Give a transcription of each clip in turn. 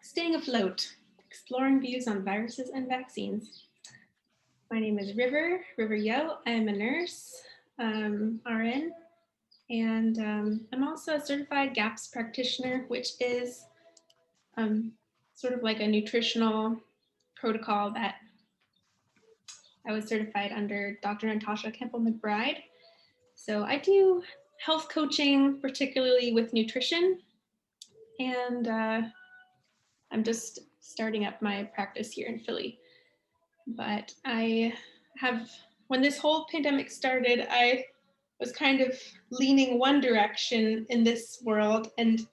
Staying afloat, exploring views on viruses and vaccines. My name is River Yeo. I'm a nurse, RN, and I'm also a certified GAPS practitioner, which is sort of like a nutritional protocol that I was certified under Dr. Natasha Campbell-McBride. So I do health coaching, particularly with nutrition, and I'm just starting up my practice here in Philly. But when this whole pandemic started, I was kind of leaning one direction in this world, and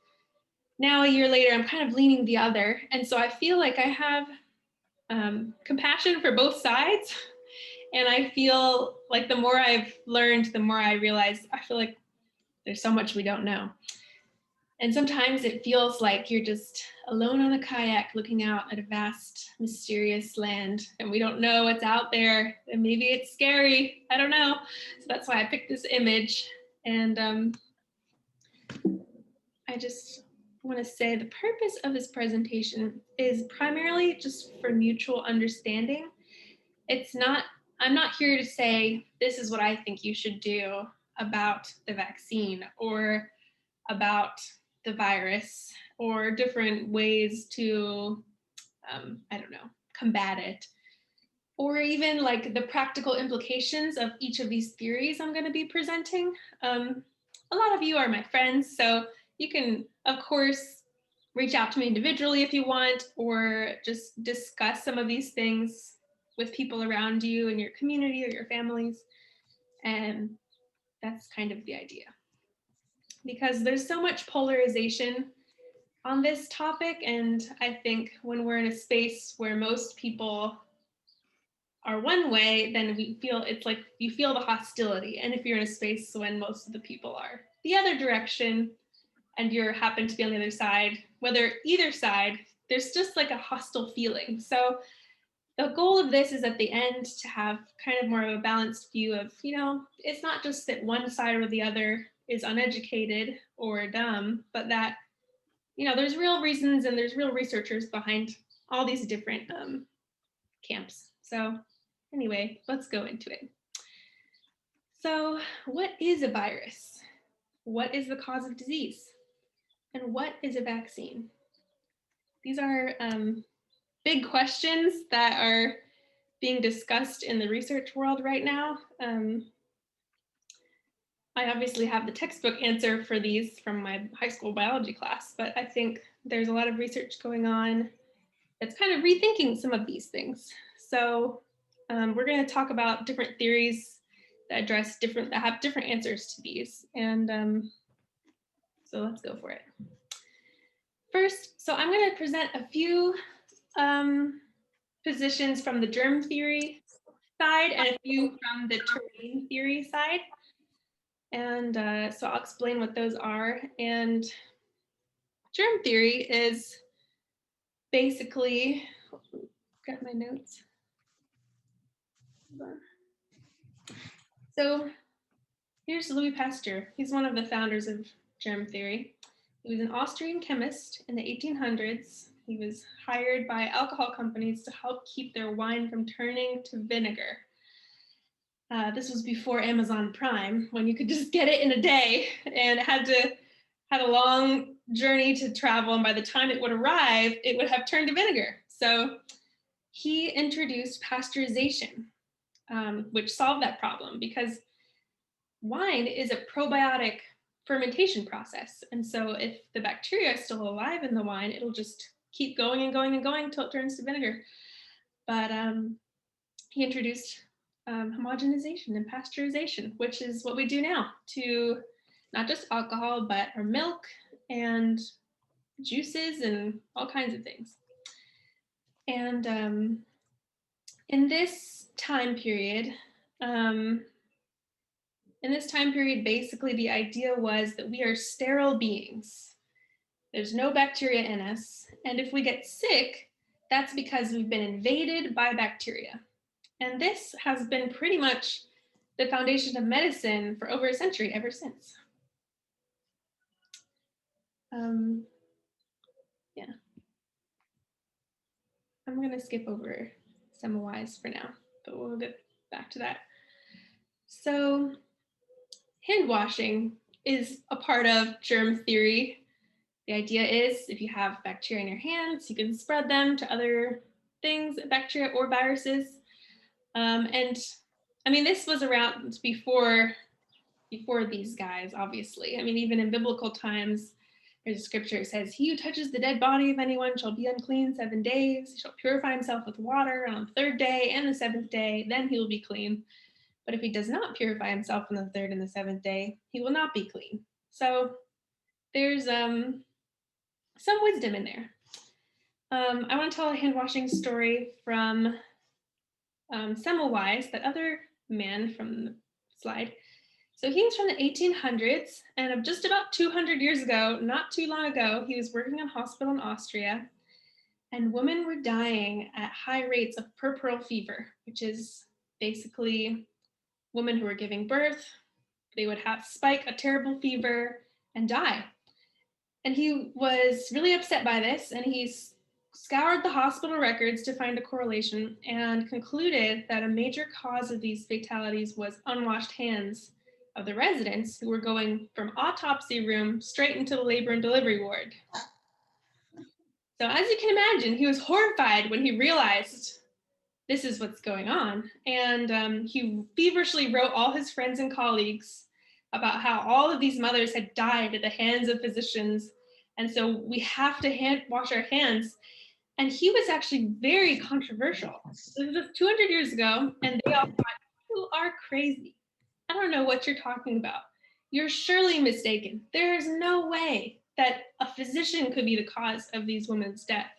now a year later, I'm kind of leaning the other. And so I feel like I have compassion for both sides. And I feel like the more I've learned, the more I realize I feel like there's so much we don't know. And sometimes it feels like you're just alone on a kayak looking out at a vast, mysterious land, and we don't know what's out there, and maybe it's scary. I don't know. So that's why I picked this image. And I just want to say the purpose of this presentation is primarily just for mutual understanding. I'm not here to say, this is what I think you should do about the vaccine or about the virus or different ways to, I don't know, combat it, or even like the practical implications of each of these theories I'm going to be presenting. A lot of you are my friends, so you can, of course, reach out to me individually if you want, or just discuss some of these things with people around you in your community or your families. And that's kind of the idea. Because there's so much polarization on this topic, and I think when we're in a space where most people are one way, then we feel it's like you feel the hostility. And if you're in a space when most of the people are the other direction and you happen to be on the other side, whether either side, there's just like a hostile feeling. So the goal of this is at the end to have kind of more of a balanced view of, it's not just that one side or the other is uneducated or dumb, but that, there's real reasons and there's real researchers behind all these different camps. So anyway, let's go into it. So what is a virus? What is the cause of disease? And what is a vaccine? These are big questions that are being discussed in the research world right now. I obviously have the textbook answer for these from my high school biology class, but I think there's a lot of research going on that's kind of rethinking some of these things. So we're going to talk about different theories that have different answers to these. And so let's go for it. First, so I'm going to present a few positions from the germ theory side and a few from the terrain theory side. And so I'll explain what those are. And germ theory is basically, got my notes. So here's Louis Pasteur. He's one of the founders of germ theory. He was an Austrian chemist in the 1800s. He was hired by alcohol companies to help keep their wine from turning to vinegar. This was before Amazon Prime, when you could just get it in a day, and it had a long journey to travel, and by the time it would arrive, it would have turned to vinegar. So he introduced pasteurization, which solved that problem, because wine is a probiotic fermentation process. And so if the bacteria is still alive in the wine, it'll just keep going and going and going until it turns to vinegar. But he introduced homogenization and pasteurization, which is what we do now to not just alcohol, but our milk and juices and all kinds of things. And in this time period, basically the idea was that we are sterile beings. There's no bacteria in us. And if we get sick, that's because we've been invaded by bacteria. And this has been pretty much the foundation of medicine for over a century, ever since. Yeah. I'm going to skip over Semmelweis for now, but we'll get back to that. So hand washing is a part of germ theory. The idea is if you have bacteria in your hands, you can spread them to other things, bacteria or viruses. And I mean, this was around before these guys, obviously. I mean, even in biblical times, there's a scripture that says, "He who touches the dead body of anyone shall be unclean 7 days. He shall purify himself with water, and on the 3rd day and the 7th day, then he will be clean. But if he does not purify himself on the 3rd and the 7th day, he will not be clean." So there's some wisdom in there. I want to tell a hand washing story from Semmelweis, that other man from the slide. So he was from the 1800s, and just about 200 years ago, not too long ago, he was working in a hospital in Austria, and women were dying at high rates of puerperal fever, which is basically women who were giving birth. They would spike a terrible fever and die. And he was really upset by this, and he scoured the hospital records to find a correlation and concluded that a major cause of these fatalities was unwashed hands of the residents who were going from autopsy room straight into the labor and delivery ward. So as you can imagine, he was horrified when he realized this is what's going on. And he feverishly wrote all his friends and colleagues about how all of these mothers had died at the hands of physicians. And so we have to hand wash our hands. And he was actually very controversial. This was 200 years ago, and they all thought, "You are crazy. I don't know what you're talking about. You're surely mistaken. There is no way that a physician could be the cause of these women's death."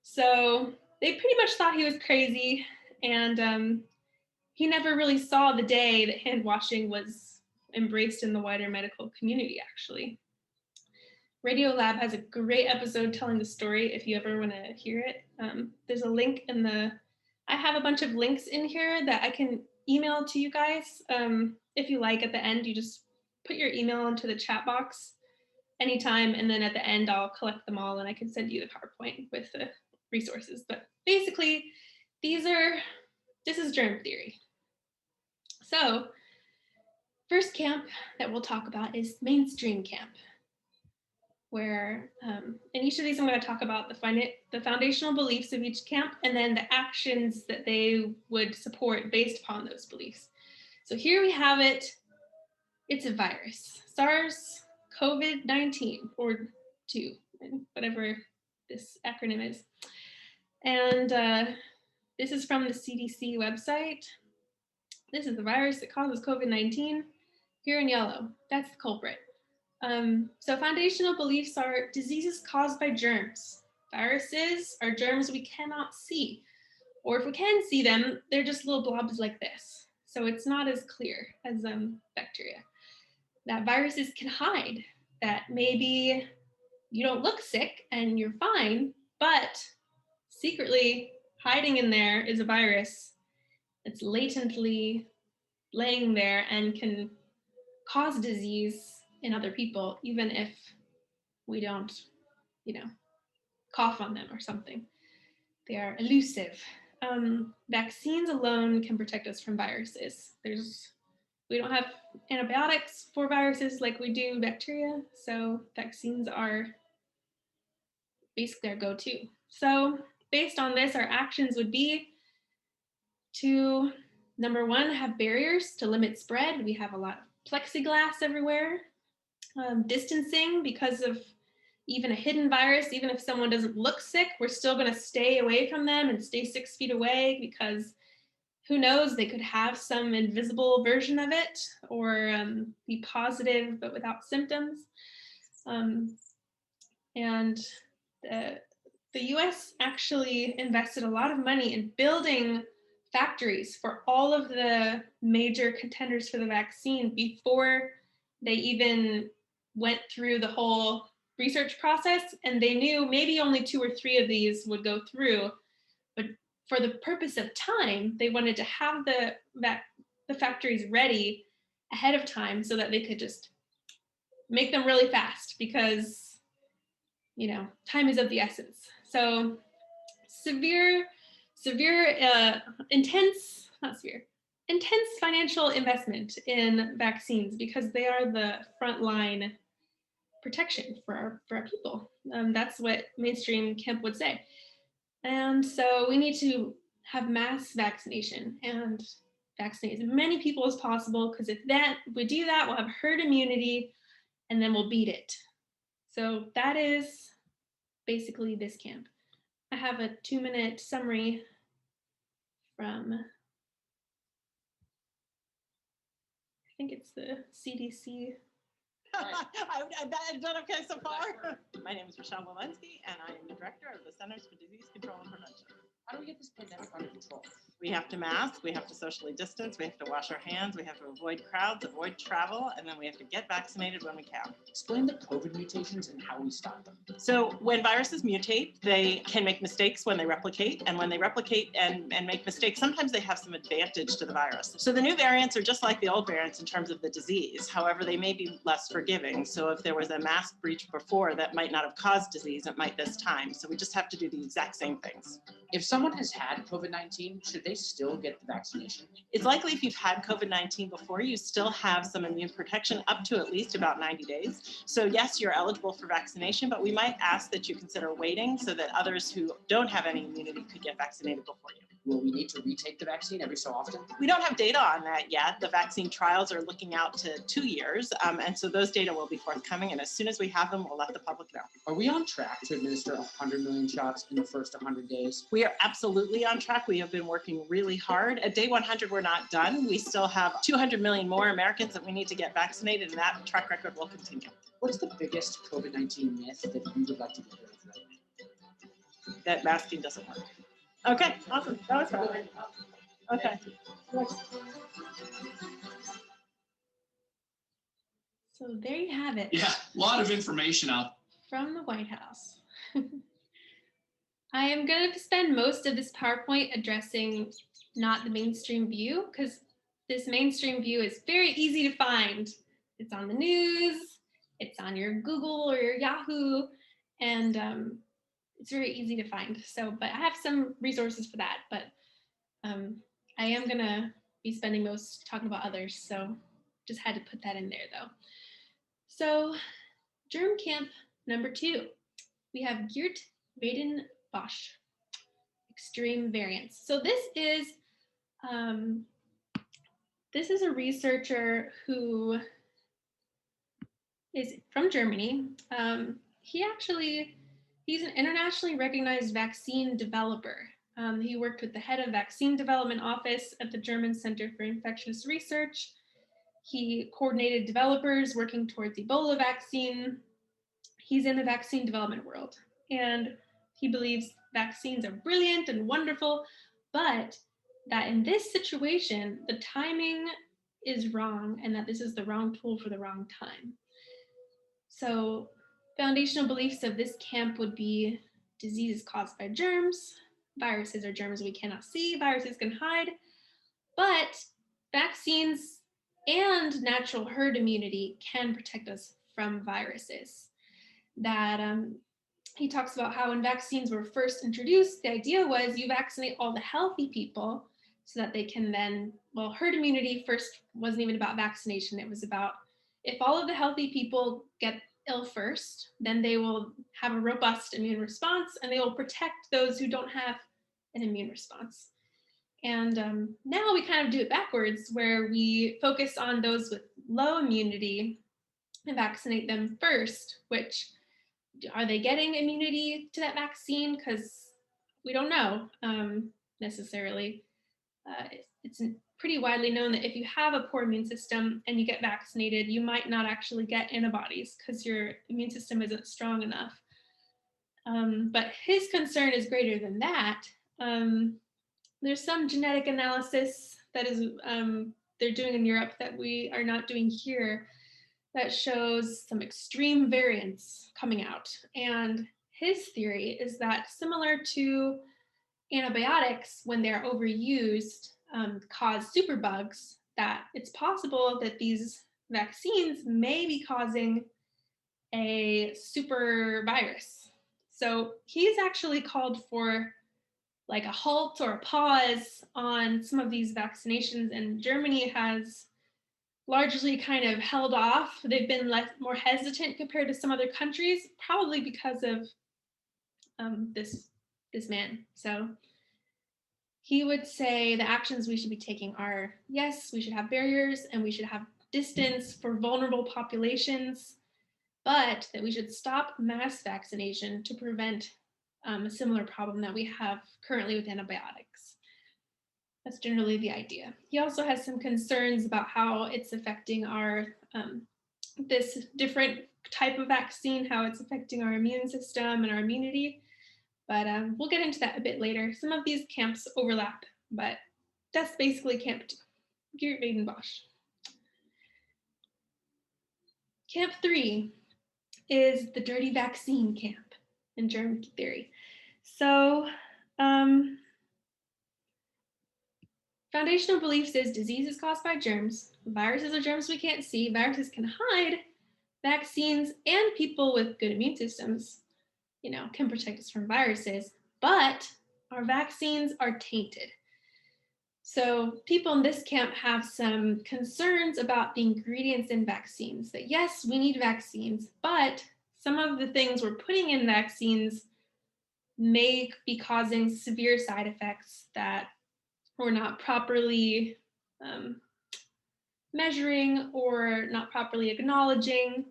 So they pretty much thought he was crazy, and he never really saw the day that hand washing was embraced in the wider medical community, actually. Radiolab has a great episode telling the story if you ever want to hear it. There's a link in I have a bunch of links in here that I can email to you guys. If you like, at the end, you just put your email into the chat box anytime, and then at the end, I'll collect them all and I can send you the PowerPoint with the resources. But basically, this is germ theory. So first camp that we'll talk about is mainstream camp, where in each of these I'm going to talk about the foundational beliefs of each camp and then the actions that they would support based upon those beliefs. So here we have it. It's a virus, SARS-CoV-19 or 2, whatever this acronym is. And this is from the CDC website. This is the virus that causes COVID-19. Here in yellow, that's the culprit. So foundational beliefs are diseases caused by germs. Viruses are germs we cannot see, or if we can see them, they're just little blobs like this. So it's not as clear as bacteria. That viruses can hide, that maybe you don't look sick and you're fine, but secretly hiding in there is a virus that's latently laying there and can cause disease in other people, even if we don't, cough on them or something. They are elusive. Vaccines alone can protect us from viruses. We don't have antibiotics for viruses like we do bacteria, so vaccines are basically our go-to. So based on this, our actions would be to, number one, have barriers to limit spread. We have a lot of plexiglass everywhere. Distancing, because of even a hidden virus, even if someone doesn't look sick, we're still going to stay away from them and stay 6 feet away, because who knows, they could have some invisible version of it or be positive but without symptoms. And the US actually invested a lot of money in building factories for all of the major contenders for the vaccine before they even went through the whole research process, and they knew maybe only 2 or 3 of these would go through. But for the purpose of time, they wanted to have the factories ready ahead of time so that they could just make them really fast, because time is of the essence. So intense financial investment in vaccines because they are the frontline protection for our people. That's what mainstream camp would say. And so we need to have mass vaccination and vaccinate as many people as possible, because if we do that, we'll have herd immunity and then we'll beat it. So that is basically this camp. I have a 2-minute summary from, I think it's the CDC. I've done okay so far. My name is Rochelle Walensky, and I am the director of the Centers for Disease Control and Prevention. How do we get this pandemic under control? We have to mask, we have to socially distance, we have to wash our hands, we have to avoid crowds, avoid travel, and then we have to get vaccinated when we can. Explain the COVID mutations and how we stop them. So when viruses mutate, they can make mistakes when they replicate, and when they replicate and make mistakes, sometimes they have some advantage to the virus. So the new variants are just like the old variants in terms of the disease. However, they may be less forgiving. So if there was a mask breach before that might not have caused disease, it might this time. So we just have to do the exact same things. If someone has had COVID-19, should they still get the vaccination? It's likely if you've had COVID-19 before, you still have some immune protection up to at least about 90 days. So yes, you're eligible for vaccination, but we might ask that you consider waiting so that others who don't have any immunity could get vaccinated before you. Will we need to retake the vaccine every so often? We don't have data on that yet. The vaccine trials are looking out to 2 years, and so those data will be forthcoming, and as soon as we have them, we'll let the public know. Are we on track to administer 100 million shots in the first 100 days? We are absolutely on track. We have been working really hard. At day 100, we're not done. We still have 200 million more Americans that we need to get vaccinated, and that track record will continue. What is the biggest COVID-19 myth that you would like to get rid of right now? That masking doesn't work. Okay, awesome. That was fun. Okay. So there you have it. Yeah, a lot of information out from the White House. I am going to spend most of this PowerPoint addressing not the mainstream view, because this mainstream view is very easy to find. It's on the news, it's on your Google or your Yahoo, and it's very easy to find. So, but I have some resources for that, but I am going to be spending most talking about others, so just had to put that in there though. So, germ camp number 2, we have Geert, Vanden, Bossche, extreme variance. So this is a researcher who is from Germany. He's an internationally recognized vaccine developer. He worked with the head of vaccine development office at the German Center for Infectious Research. He coordinated developers working towards Ebola vaccine. He's in the vaccine development world, and he believes vaccines are brilliant and wonderful, but that in this situation, the timing is wrong and that this is the wrong tool for the wrong time. So foundational beliefs of this camp would be disease is caused by germs. Viruses are germs we cannot see. Viruses can hide, but vaccines and natural herd immunity can protect us from viruses. That he talks about how when vaccines were first introduced, the idea was you vaccinate all the healthy people so that they can then, well, herd immunity first wasn't even about vaccination. It was about if all of the healthy people get ill first, then they will have a robust immune response and they will protect those who don't have an immune response. And now we kind of do it backwards, where we focus on those with low immunity and vaccinate them first, which are they getting immunity to that vaccine? Because we don't know necessarily. It's pretty widely known that if you have a poor immune system and you get vaccinated, you might not actually get antibodies because your immune system isn't strong enough. But his concern is greater than that. There's some genetic analysis that is they're doing in Europe that we are not doing here that shows some extreme variants coming out. And his theory is that similar to antibiotics, when they're overused, cause superbugs, that it's possible that these vaccines may be causing a super virus. So he's actually called for like a halt or a pause on some of these vaccinations, and Germany has largely kind of held off. They've been more hesitant compared to some other countries, probably because of this man. So he would say the actions we should be taking are, yes, we should have barriers and we should have distance for vulnerable populations, but that we should stop mass vaccination to prevent a similar problem that we have currently with antibiotics. That's generally the idea. He also has some concerns about how it's affecting our, this different type of vaccine, how it's affecting our immune system and our immunity. But we'll get into that a bit later. Some of these camps overlap, but that's basically Camp 2, Geert, Vanden, Bossche. Camp 3 is the dirty vaccine camp in germ theory. So foundational beliefs is disease is caused by germs. Viruses are germs we can't see. Viruses can hide. Vaccines and people with good immune systems, can protect us from viruses, but our vaccines are tainted. So people in this camp have some concerns about the ingredients in vaccines, that yes, we need vaccines, but some of the things we're putting in vaccines may be causing severe side effects that we're not properly measuring or not properly acknowledging.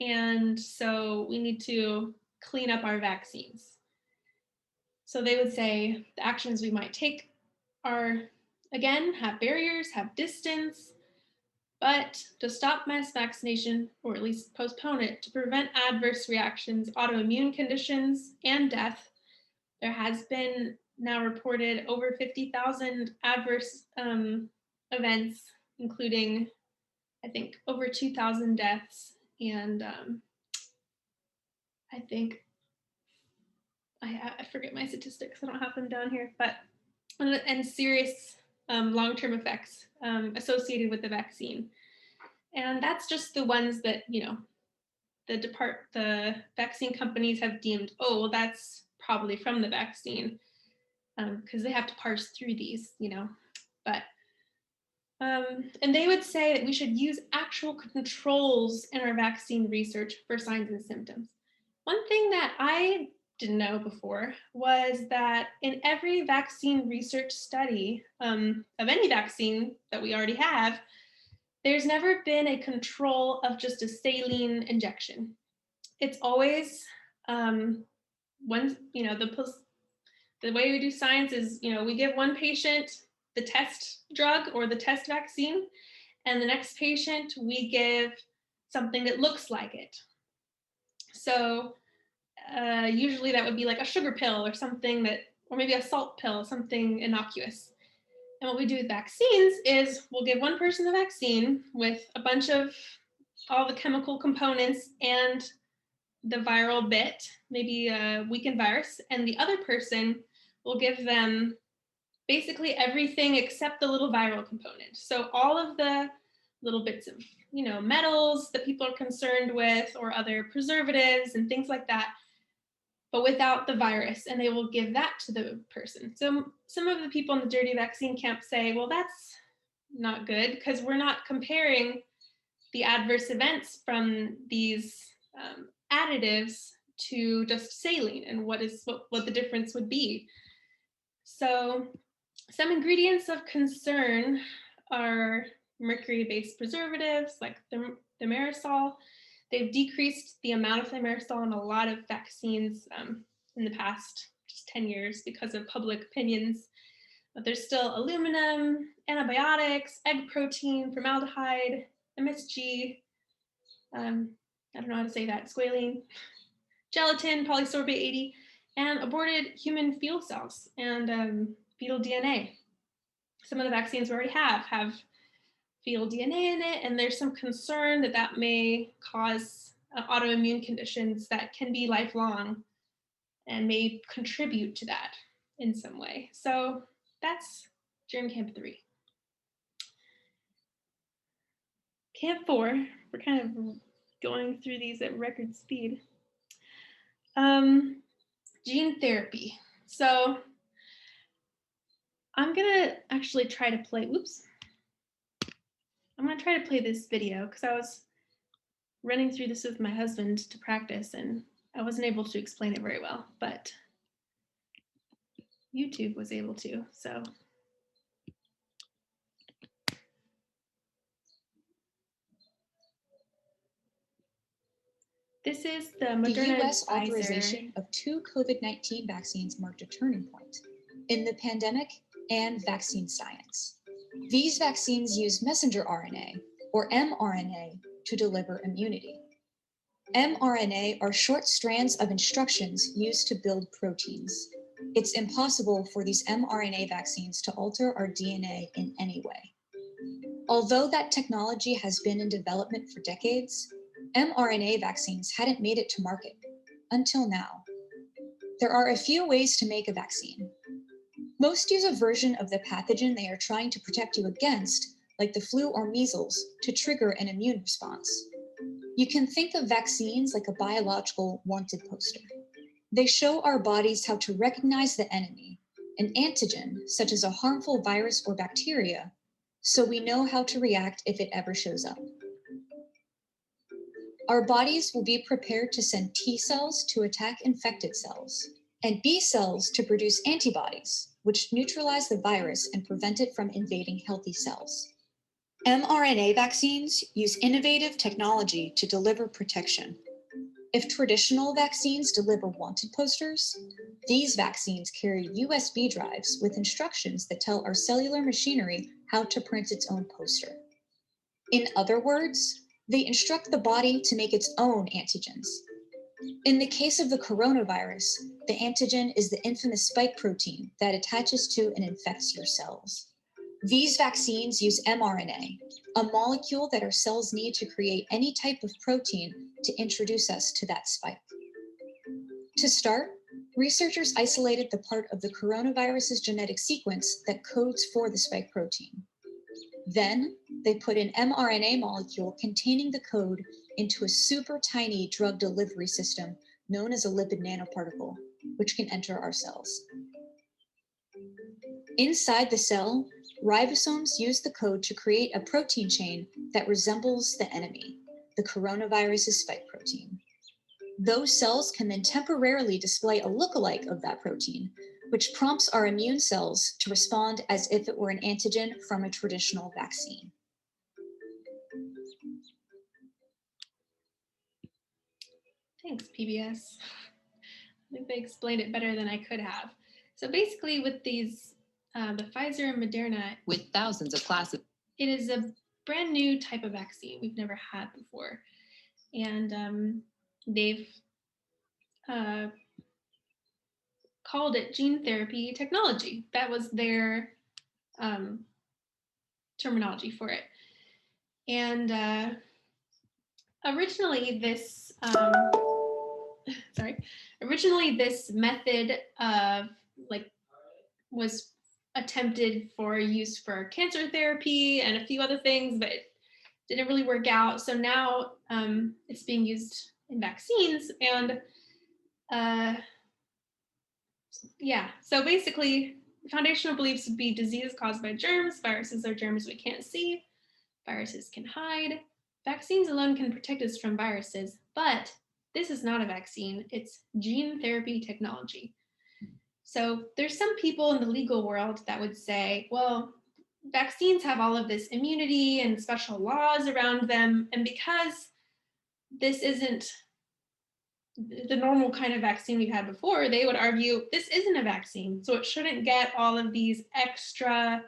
And so we need to clean up our vaccines. So they would say the actions we might take are, again, have barriers, have distance, but to stop mass vaccination, or at least postpone it, to prevent adverse reactions, autoimmune conditions, and death. There has been now reported over 50,000 adverse events, including, I think, over 2,000 deaths, and I think, I forget my statistics, I don't have them down here, but, and serious long-term effects associated with the vaccine. And that's just the ones that, the vaccine companies have deemed, oh, well, that's probably from the vaccine, because they have to parse through these, but, and they would say that we should use actual controls in our vaccine research for signs and symptoms. One thing that I didn't know before was that in every vaccine research study of any vaccine that we already have, there's never been a control of just a saline injection. It's always the way we do science is, we give one patient the test drug or the test vaccine, and the next patient we give something that looks like it. So usually that would be like a sugar pill or something or maybe a salt pill, something innocuous. And what we do with vaccines is we'll give one person the vaccine with a bunch of all the chemical components and the viral bit, maybe a weakened virus, and the other person will give them basically everything except the little viral component. So all of the little bits of, metals that people are concerned with, or other preservatives and things like that, but without the virus, and they will give that to the person. So some of the people in the dirty vaccine camp say, well, that's not good because we're not comparing the adverse events from these additives to just saline and what the difference would be. So some ingredients of concern are mercury-based preservatives like thimerosal. They've decreased the amount of thimerosal in a lot of vaccines in the past just 10 years because of public opinions. But there's still aluminum, antibiotics, egg protein, formaldehyde, MSG, I don't know how to say that, squalene, gelatin, polysorbate 80, and aborted human fetal cells and fetal DNA. Some of the vaccines we already have fetal DNA in it, and there's some concern that that may cause autoimmune conditions that can be lifelong and may contribute to that in some way. So that's Germ Camp 3. Camp 4, we're kind of going through these at record speed. Gene therapy. So I'm gonna actually try to play, oops. I'm gonna try to play this video because I was running through this with my husband to practice and I wasn't able to explain it very well, but YouTube was able to, so. This is the Moderna The U.S. Pfizer. authorization of 2 COVID-19 vaccines marked a turning point in the pandemic and vaccine science. These vaccines use messenger RNA, or mRNA, to deliver immunity. mRNA are short strands of instructions used to build proteins. It's impossible for these mRNA vaccines to alter our DNA in any way. Although that technology has been in development for decades, mRNA vaccines hadn't made it to market until now. There are a few ways to make a vaccine. Most use a version of the pathogen they are trying to protect you against, like the flu or measles, to trigger an immune response. You can think of vaccines like a biological wanted poster. They show our bodies how to recognize the enemy, an antigen, such as a harmful virus or bacteria, so we know how to react if it ever shows up. Our bodies will be prepared to send T cells to attack infected cells, and B cells to produce antibodies, which neutralize the virus and prevent it from invading healthy cells. mRNA vaccines use innovative technology to deliver protection. If traditional vaccines deliver wanted posters, these vaccines carry USB drives with instructions that tell our cellular machinery how to print its own poster. In other words, they instruct the body to make its own antigens. In the case of the coronavirus, the antigen is the infamous spike protein that attaches to and infects your cells. These vaccines use mRNA, a molecule that our cells need to create any type of protein to introduce us to that spike. To start, researchers isolated the part of the coronavirus's genetic sequence that codes for the spike protein. Then, they put an mRNA molecule containing the code into a super tiny drug delivery system known as a lipid nanoparticle, which can enter our cells. Inside the cell, ribosomes use the code to create a protein chain that resembles the enemy, the coronavirus's spike protein. Those cells can then temporarily display a lookalike of that protein, which prompts our immune cells to respond as if it were an antigen from a traditional vaccine. Thanks, PBS. I think they explained it better than I could have. So basically with these, the Pfizer and Moderna, with thousands of classes. It is a brand new type of vaccine we've never had before. And they've called it gene therapy technology. That was their terminology for it. And originally this method of was attempted for use for cancer therapy and a few other things, but it didn't really work out. So now it's being used in vaccines. And yeah, so basically the foundational beliefs would be disease caused by germs. Viruses are germs we can't see. Viruses can hide. Vaccines alone can protect us from viruses, but this is not a vaccine. It's gene therapy technology. So there's some people in the legal world that would say, well, vaccines have all of this immunity and special laws around them. And because this isn't the normal kind of vaccine we've had before, they would argue this isn't a vaccine. So it shouldn't get all of these extra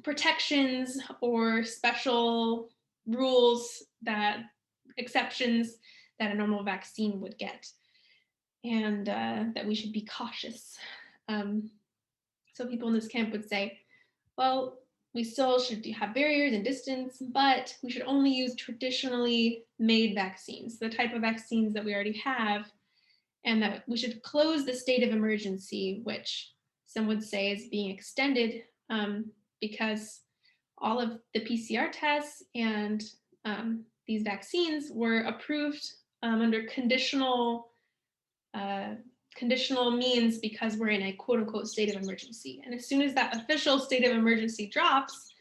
protections or special rules, exceptions that a normal vaccine would get. And that we should be cautious. So people in this camp would say, well, we still should have barriers and distance, but we should only use traditionally made vaccines, the type of vaccines that we already have, and that we should close the state of emergency, which some would say is being extended because all of the PCR tests and these vaccines were approved under conditional conditional means because we're in a quote unquote state of emergency. And as soon as that official state of emergency drops,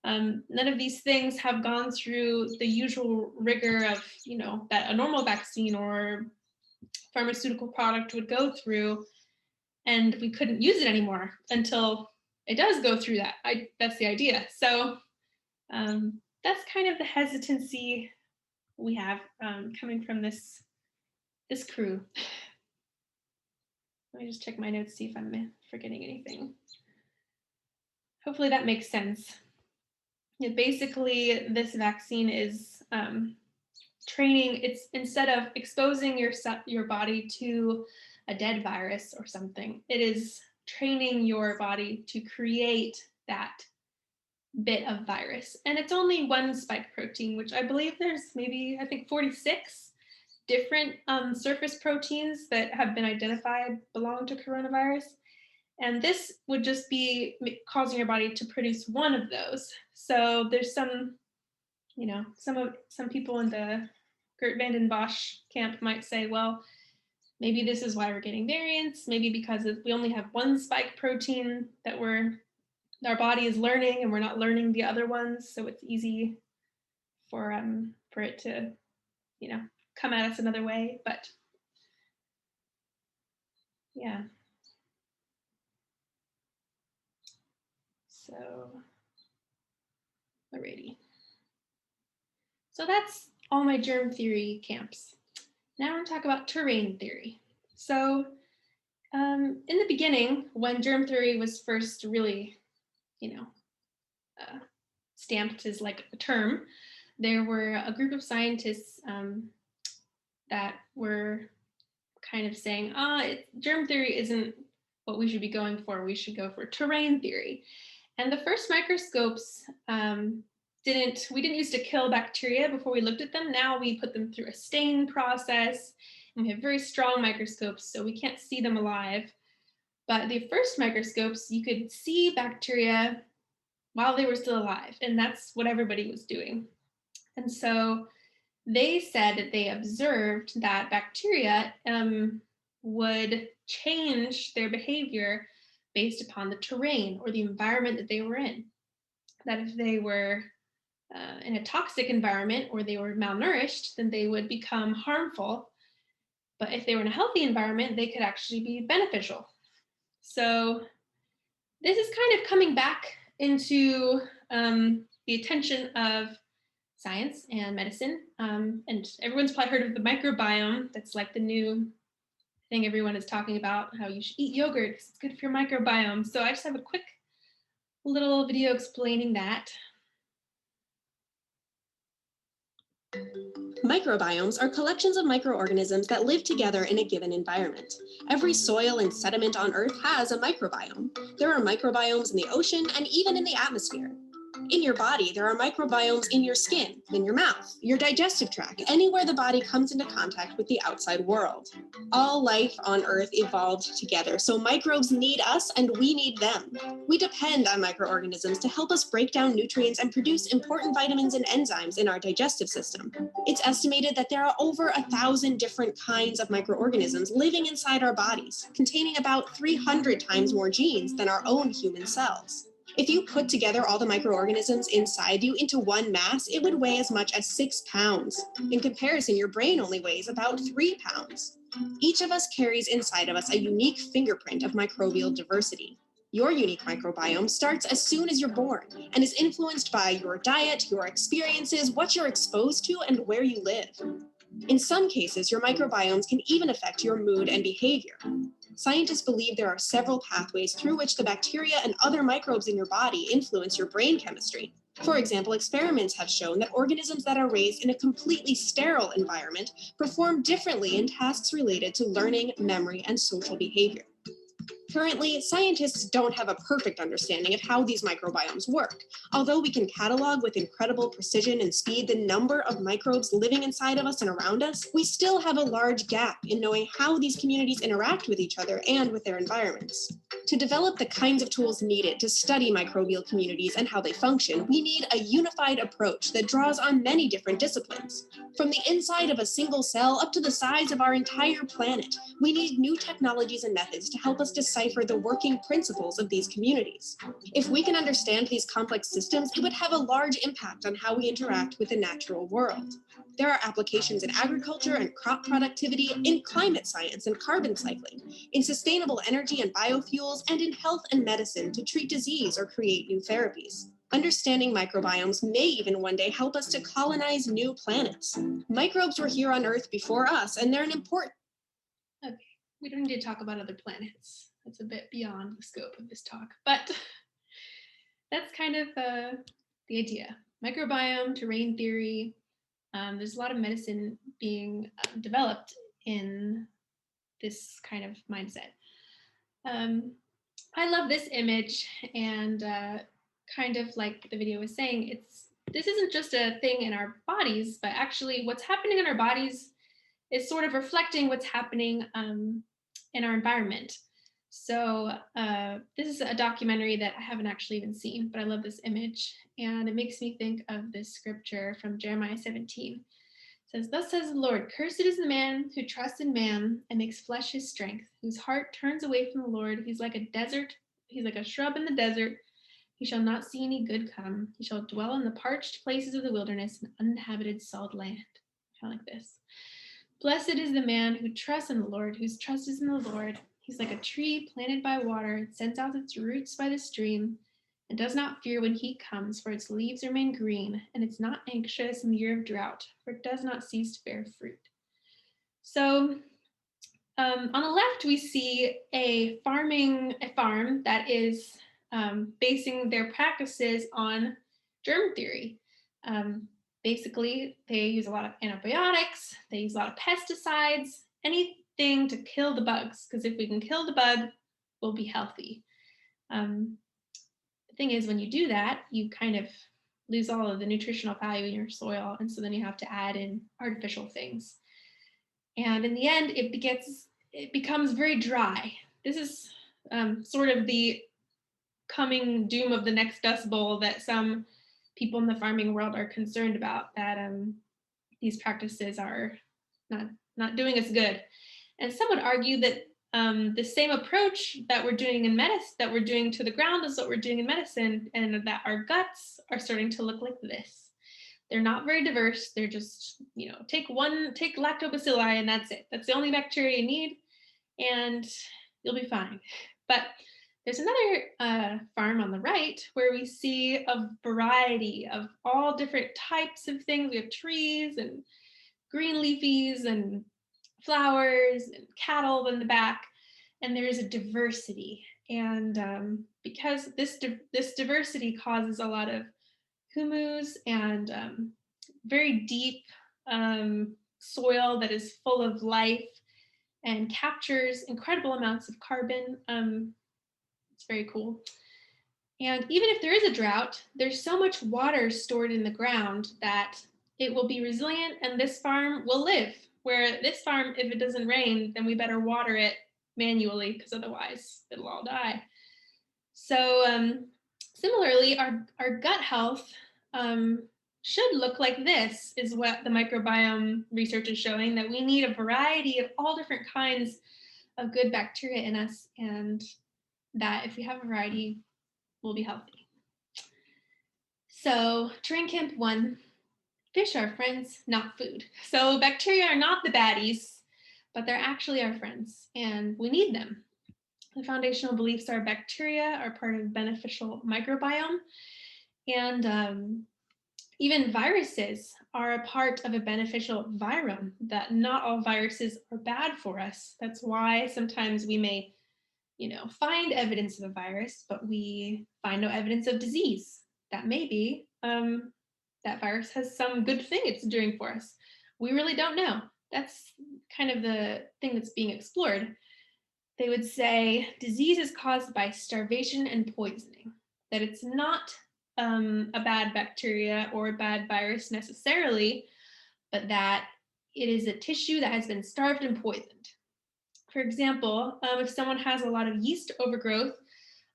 none of these things have gone through the usual rigor of, that a normal vaccine or pharmaceutical product would go through, and we couldn't use it anymore until it does go through that. That's the idea. So that's kind of the hesitancy we have coming from this crew. Let me just check my notes, see if I'm forgetting anything. Hopefully that makes sense. Yeah, basically, this vaccine is training. It's instead of exposing your body to a dead virus or something, it is training your body to create that bit of virus. And it's only one spike protein, which I believe there's maybe, I think 46 different surface proteins that have been identified belong to coronavirus. And this would just be causing your body to produce one of those. So there's some, some people in the Geert, Vanden, Bossche camp might say, well, maybe this is why we're getting variants. Maybe because we only have one spike protein that our body is learning, and we're not learning the other ones. So it's easy for it to, come at us another way. But yeah. So, alrighty. So that's all my germ theory camps. Now I'm going to talk about terrain theory. So in the beginning, when germ theory was first really, stamped as like a term, there were a group of scientists that were kind of saying, germ theory isn't what we should be going for. We should go for terrain theory. And the first microscopes we didn't used to kill bacteria before we looked at them. Now we put them through a stain process, and we have very strong microscopes, so we can't see them alive. But the first microscopes, you could see bacteria while they were still alive, and that's what everybody was doing. And so they said that they observed that bacteria would change their behavior based upon the terrain or the environment that they were in. That if they were in a toxic environment or they were malnourished, then they would become harmful. But if they were in a healthy environment, they could actually be beneficial. So this is kind of coming back into the attention of science and medicine. And everyone's probably heard of the microbiome. That's like the new thing everyone is talking about, how you should eat yogurt because it's good for your microbiome. So I just have a quick little video explaining that. Microbiomes are collections of microorganisms that live together in a given environment. Every soil and sediment on Earth has a microbiome. There are microbiomes in the ocean and even in the atmosphere. In your body, there are microbiomes in your skin, in your mouth, your digestive tract, anywhere the body comes into contact with the outside world. All life on Earth evolved together, so microbes need us and we need them. We depend on microorganisms to help us break down nutrients and produce important vitamins and enzymes in our digestive system. It's estimated that there are over 1,000 different kinds of microorganisms living inside our bodies, containing about 300 times more genes than our own human cells. If you put together all the microorganisms inside you into one mass, it would weigh as much as 6 pounds. In comparison, your brain only weighs about 3 pounds. Each of us carries inside of us a unique fingerprint of microbial diversity. Your unique microbiome starts as soon as you're born and is influenced by your diet, your experiences, what you're exposed to, and where you live. In some cases, your microbiomes can even affect your mood and behavior. Scientists believe there are several pathways through which the bacteria and other microbes in your body influence your brain chemistry. For example, experiments have shown that organisms that are raised in a completely sterile environment perform differently in tasks related to learning, memory, and social behavior. Currently, scientists don't have a perfect understanding of how these microbiomes work. Although we can catalog with incredible precision and speed the number of microbes living inside of us and around us, we still have a large gap in knowing how these communities interact with each other and with their environments. To develop the kinds of tools needed to study microbial communities and how they function, we need a unified approach that draws on many different disciplines. From the inside of a single cell up to the size of our entire planet, we need new technologies and methods to help us decipher the working principles of these communities. If we can understand these complex systems, it would have a large impact on how we interact with the natural world. There are applications in agriculture and crop productivity, in climate science and carbon cycling, in sustainable energy and biofuels, and in health and medicine to treat disease or create new therapies. Understanding microbiomes may even one day help us to colonize new planets. Microbes were here on Earth before us, and they're an important. Okay, we don't need to talk about other planets. That's a bit beyond the scope of this talk, but that's kind of the idea. Microbiome, terrain theory. There's a lot of medicine being developed in this kind of mindset. I love this image, and kind of like the video was saying, this isn't just a thing in our bodies, but actually what's happening in our bodies is sort of reflecting what's happening in our environment. So this is a documentary that I haven't actually even seen, but I love this image, and it makes me think of this scripture from Jeremiah 17. It says, "Thus says the Lord, cursed is the man who trusts in man and makes flesh his strength, whose heart turns away from the Lord. He's like a shrub in the desert. He shall not see any good come. He shall dwell in the parched places of the wilderness and uninhabited salt land." Kind of like this. "Blessed is the man who trusts in the Lord, whose trust is in the Lord. He's like a tree planted by water. It sends out its roots by the stream and does not fear when heat comes, for its leaves remain green, and it's not anxious in the year of drought, for it does not cease to bear fruit." So on the left, we see a farm that is basing their practices on germ theory. Basically, they use a lot of antibiotics, they use a lot of pesticides, anything to kill the bugs, because if we can kill the bug, we'll be healthy. The thing is, when you do that, you kind of lose all of the nutritional value in your soil, and so then you have to add in artificial things. And in the end, it becomes very dry. This is sort of the coming doom of the next Dust Bowl that some people in the farming world are concerned about, that these practices are not doing us good. And some would argue that the same approach that we're doing in medicine, that we're doing to the ground, is what we're doing in medicine, and that our guts are starting to look like this. They're not very diverse. They're just, take lactobacilli and that's it. That's the only bacteria you need, and you'll be fine. But there's another farm on the right where we see a variety of all different types of things. We have trees and green leafies and flowers and cattle in the back, and there's a diversity. And because this diversity causes a lot of humus and very deep soil that is full of life and captures incredible amounts of carbon. It's very cool. And even if there is a drought, there's so much water stored in the ground that it will be resilient, and this farm will live. Where this farm, if it doesn't rain, then we better water it manually, because otherwise it'll all die. So similarly, our gut health should look like this, is what the microbiome research is showing, that we need a variety of all different kinds of good bacteria in us, and that if we have a variety, we'll be healthy. So Terrain Camp 1, fish are friends, not food. So bacteria are not the baddies, but they're actually our friends, and we need them. The foundational beliefs are bacteria are part of a beneficial microbiome, and even viruses are a part of a beneficial virome, that not all viruses are bad for us. That's why sometimes we may, find evidence of a virus, but we find no evidence of disease. That maybe that virus has some good thing it's doing for us. We really don't know. That's kind of the thing that's being explored. they would say disease is caused by starvation and poisoning, that it's not a bad bacteria or a bad virus necessarily, but that it is a tissue that has been starved and poisoned. For example, if someone has a lot of yeast overgrowth,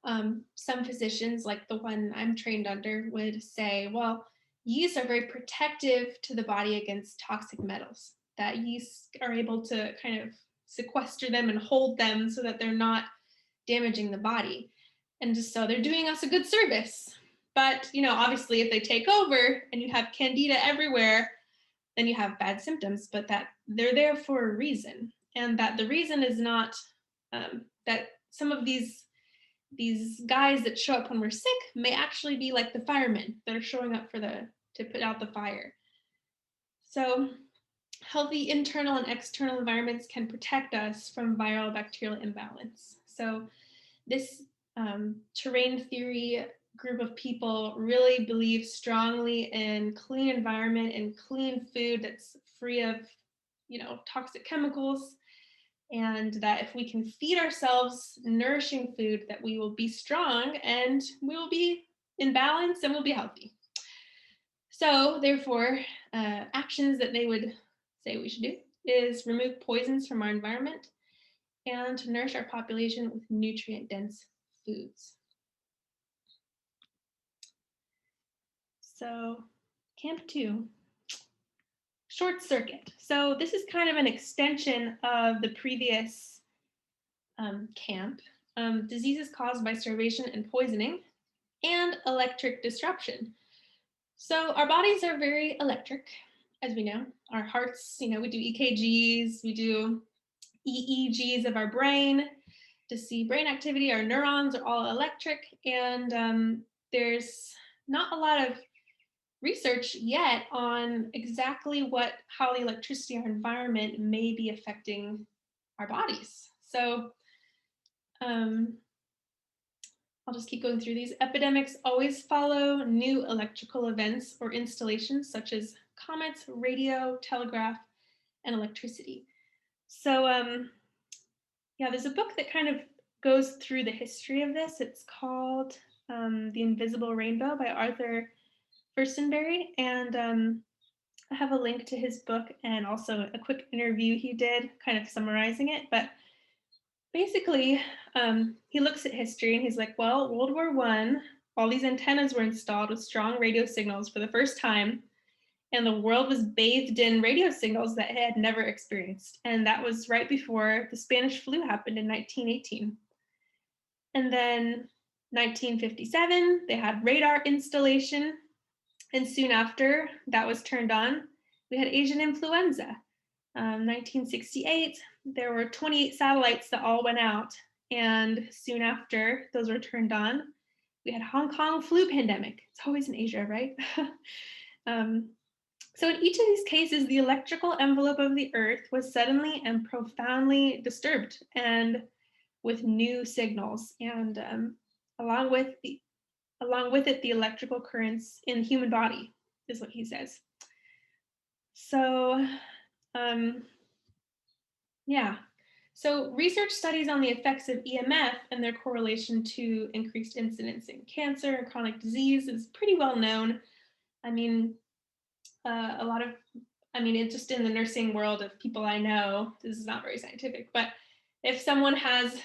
some physicians, like the one I'm trained under, would say, well, yeasts are very protective to the body against toxic metals, that yeasts are able to kind of sequester them and hold them so that they're not damaging the body. And just so they're doing us a good service. But, obviously, if they take over and you have candida everywhere, then you have bad symptoms, but that they're there for a reason. And that the reason is not that some of these guys that show up when we're sick may actually be like the firemen that are showing up to put out the fire. So healthy internal and external environments can protect us from viral bacterial imbalance. So this terrain theory group of people really believe strongly in clean environment and clean food that's free of, toxic chemicals, and that if we can feed ourselves nourishing food, that we will be strong and we will be in balance and we'll be healthy. So therefore, actions that they would say we should do is remove poisons from our environment and to nourish our population with nutrient-dense foods. So camp 2, short circuit. So this is kind of an extension of the previous camp. Diseases caused by starvation and poisoning and electric disruption. So our bodies are very electric, as we know. Our hearts, we do EKGs, we do EEGs of our brain to see brain activity. Our neurons are all electric, and there's not a lot of research yet on exactly how the electricity in our environment may be affecting our bodies. So I'll just keep going through these. Epidemics always follow new electrical events or installations such as comets, radio, telegraph, and electricity. So yeah, there's a book that kind of goes through the history of this. It's called The Invisible Rainbow by Arthur Furstenberry, and I have a link to his book and also a quick interview he did kind of summarizing it. But basically, he looks at history and he's like, well, World War I, all these antennas were installed with strong radio signals for the first time, and the world was bathed in radio signals that it had never experienced. And that was right before the Spanish flu happened in 1918. And then 1957, they had radar installation. And soon after that was turned on, we had Asian influenza. 1968, there were 28 satellites that all went out. And soon after those were turned on, we had Hong Kong flu pandemic. It's always in Asia, right? So in each of these cases, the electrical envelope of the Earth was suddenly and profoundly disturbed, and with new signals, and along with it, the electrical currents in the human body, is what he says. So, yeah. So research studies on the effects of EMF and their correlation to increased incidence in cancer and chronic disease is pretty well known. I mean, it's just in the nursing world of people I know, this is not very scientific, but if someone has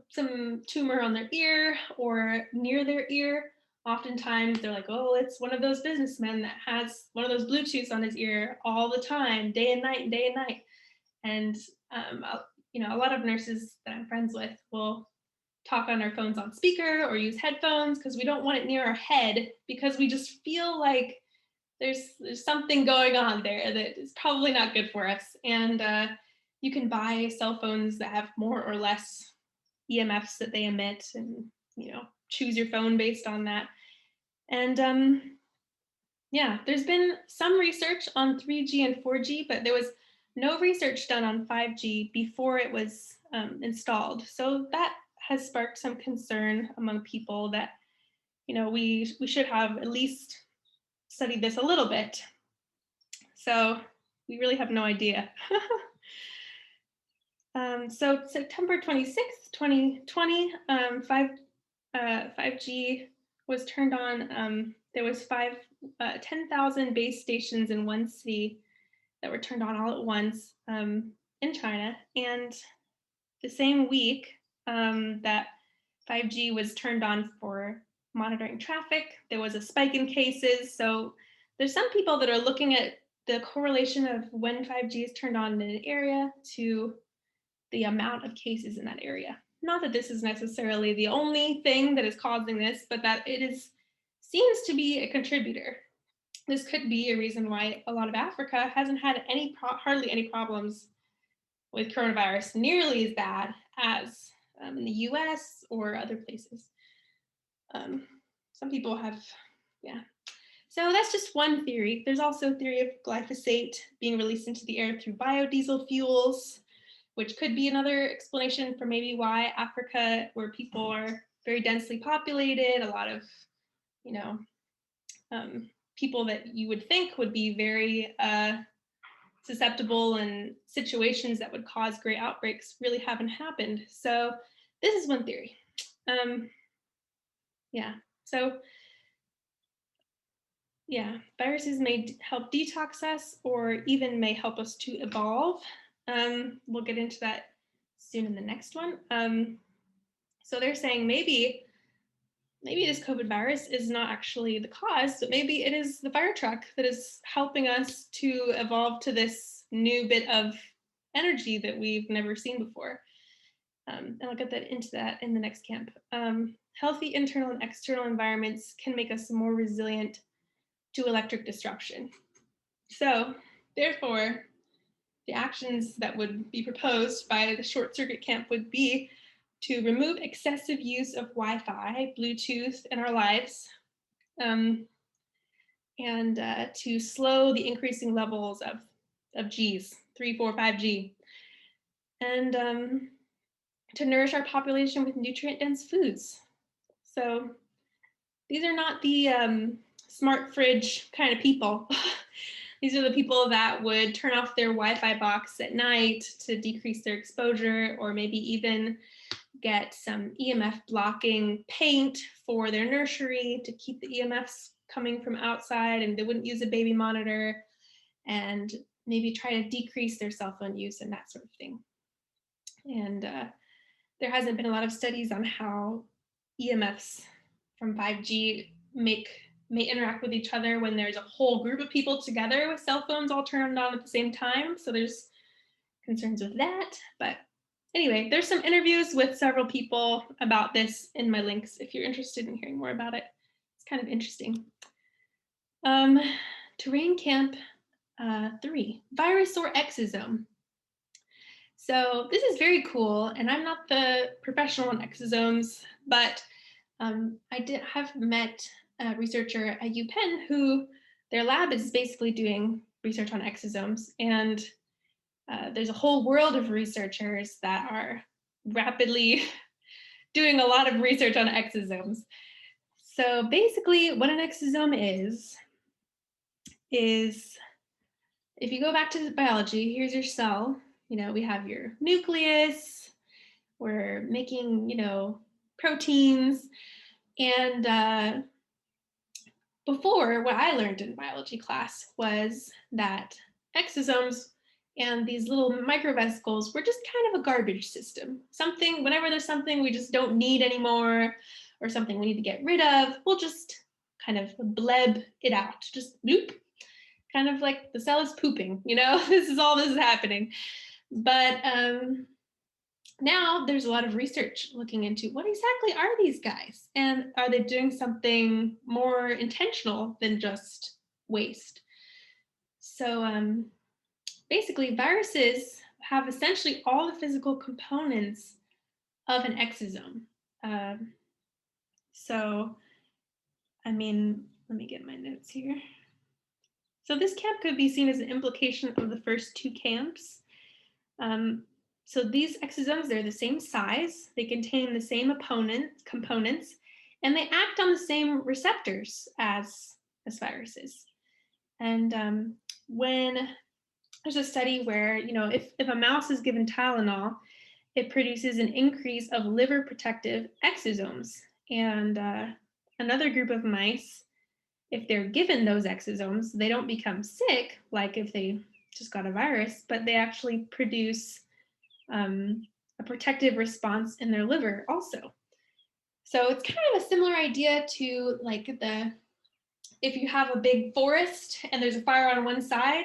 some tumor on their ear or near their ear, oftentimes they're like, oh, it's one of those businessmen that has one of those Bluetooths on his ear all the time, day and night, day and night. And, a lot of nurses that I'm friends with will talk on their phones on speaker or use headphones because we don't want it near our head, because we just feel like there's something going on there that is probably not good for us. And you can buy cell phones that have more or less EMFs that they emit, and choose your phone based on that. And yeah, there's been some research on 3G and 4G, but there was no research done on 5G before it was installed. So that has sparked some concern among people that we should have at least studied this a little bit. So we really have no idea. So September 26th, 2020, 5G was turned on. There was 10,000 base stations in one city that were turned on all at once in China. And the same week that 5G was turned on for monitoring traffic, there was a spike in cases. So there's some people that are looking at the correlation of when 5G is turned on in an area to the amount of cases in that area. Not that this is necessarily the only thing that is causing this, but that it seems to be a contributor. This could be a reason why a lot of Africa hasn't had hardly any problems with coronavirus nearly as bad as in the US or other places. Some people have, yeah. So that's just one theory. There's also a theory of glyphosate being released into the air through biodiesel fuels, which could be another explanation for maybe why Africa, where people are very densely populated, a lot of, people that you would think would be very susceptible and situations that would cause great outbreaks really haven't happened. So this is one theory. Viruses may help detox us or even may help us to evolve. We'll get into that soon in the next one. So they're saying maybe this COVID virus is not actually the cause, but maybe it is the fire truck that is helping us to evolve to this new bit of energy that we've never seen before. And I'll get into that in the next camp. Healthy internal and external environments can make us more resilient to electric disruption. So therefore, the actions that would be proposed by the short circuit camp would be to remove excessive use of Wi-Fi, Bluetooth in our lives, and to slow the increasing levels of Gs, 3, 4, 5G, and to nourish our population with nutrient-dense foods. So these are not the smart fridge kind of people. These are the people that would turn off their Wi-Fi box at night to decrease their exposure, or maybe even get some EMF blocking paint for their nursery to keep the EMFs coming from outside, and they wouldn't use a baby monitor, and maybe try to decrease their cell phone use and that sort of thing. And there hasn't been a lot of studies on how EMFs from 5G may interact with each other when there's a whole group of people together with cell phones all turned on at the same time. So there's concerns with that. But anyway, there's some interviews with several people about this in my links if you're interested in hearing more about it. It's kind of interesting. Terrain Camp 3, virus or exosome. So this is very cool, and I'm not the professional on exosomes, but I have met a researcher at UPenn who their lab is basically doing research on exosomes, and there's a whole world of researchers that are rapidly doing a lot of research on exosomes. So basically what an exosome is if you go back to biology, here's your cell. We have your nucleus, we're making, proteins. And before, what I learned in biology class was that exosomes and these little microvesicles were just kind of a garbage system. Something, whenever there's something we just don't need anymore, or something we need to get rid of, we'll just kind of bleb it out, just bloop. Kind of like the cell is pooping, this is happening. But now there's a lot of research looking into what exactly are these guys, and are they doing something more intentional than just waste? So basically, viruses have essentially all the physical components of an exosome. Let me get my notes here. So this camp could be seen as an implication of the first two camps. So these exosomes, they're the same size, they contain the same components, and they act on the same receptors as viruses. And when there's a study where, if a mouse is given Tylenol, it produces an increase of liver protective exosomes. And another group of mice, if they're given those exosomes, they don't become sick, like if they just got a virus, but they actually produce a protective response in their liver also. So it's kind of a similar idea to like if you have a big forest and there's a fire on one side,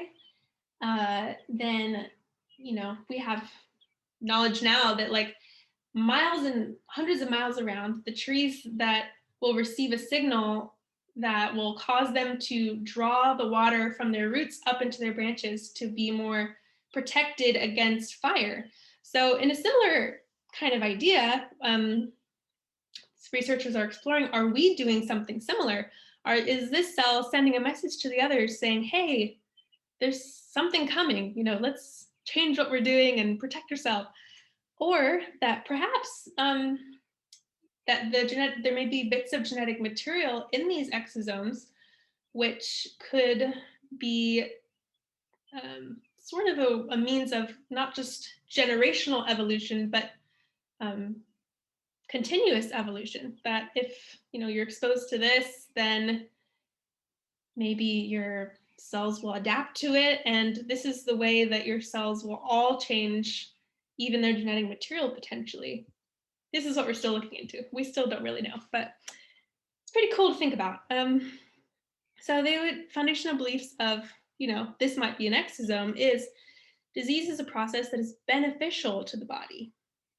then, we have knowledge now that like miles and hundreds of miles around, the trees that will receive a signal that will cause them to draw the water from their roots up into their branches to be more protected against fire. So in a similar kind of idea, researchers are exploring, are we doing something similar? Is this cell sending a message to the others saying, hey, there's something coming, let's change what we're doing and protect yourself? Or that perhaps that there may be bits of genetic material in these exosomes which could be sort of a means of not just generational evolution, but continuous evolution, that if you're exposed to this, then maybe your cells will adapt to it, and this is the way that your cells will all change, even their genetic material potentially. This is what we're still looking into. We still don't really know, but it's pretty cool to think about. So foundational beliefs of, this might be an exosome is disease is a process that is beneficial to the body.